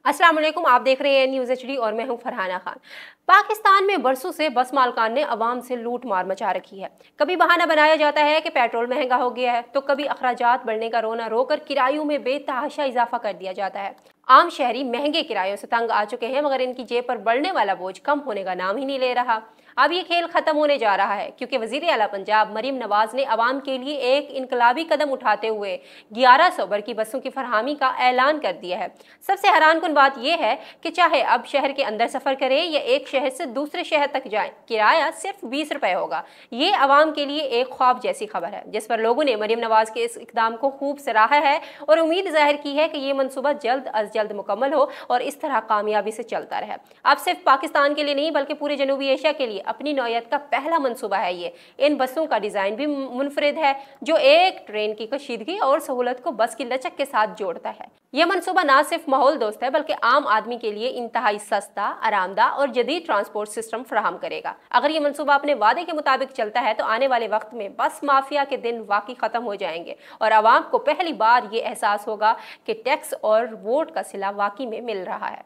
अस्सलाम वालेकुम, आप देख रहे हैं न्यूज़ एचडी और मैं हूं फरहाना खान। पाकिस्तान में बरसों से बस मालकान ने अवाम से लूट मार मचा रखी है। कभी बहाना बनाया जाता है कि पेट्रोल महंगा हो गया है, तो कभी अखराजात बढ़ने का रोना रोकर किरायों में बेतहाशा इजाफा कर दिया जाता है। आम शहरी महंगे किरायों से तंग आ चुके हैं, मगर इनकी जेब पर बढ़ने वाला बोझ कम होने का नाम ही नहीं ले रहा। अब ये खेल खत्म होने जा रहा है, क्योंकि वजीर आला पंजाब मरीम नवाज ने अवाम के लिए एक इनकलाबी कदम उठाते हुए 1100 बरकी बसों की फरहमी का ऐलान कर दिया है। सबसे हैरान कुन बात यह है कि चाहे अब शहर के अंदर सफर करें या एक शहर से दूसरे शहर तक जाएं, किराया सिर्फ 20 रुपए होगा। ये अवाम के लिए एक ख्वाब जैसी खबर है, जिस पर लोगों ने मरीम नवाज के इस इकदाम को खूब सराहा है और उम्मीद जाहिर की है कि ये मनसूबा जल्द अज जल्द मुकम्मल हो और इस तरह कामयाबी से चलता रहे। अब सिर्फ पाकिस्तान के लिए नहीं, बल्कि पूरे जनूबी एशिया के लिए अपनी नौयत का पहला मनसूबा है ये। इन बसों का डिजाइन भी मुनफरिद है, जो एक ट्रेन की कशीदगी और सहूलत को बस की लचक के साथ जोड़ता है। यह मनसूबा ना सिर्फ माहौल दोस्त है, बल्कि आम आदमी के लिए इंतहाई सस्ता, आरामदा और जदीद ट्रांसपोर्ट सिस्टम फराहम करेगा। अगर ये मनसूबा अपने वादे के मुताबिक चलता है, तो आने वाले वक्त में बस माफिया के दिन वाकई खत्म हो जाएंगे और आवाम को पहली बार ये एहसास होगा कि टैक्स और वोट का सिला वाकई में मिल रहा है।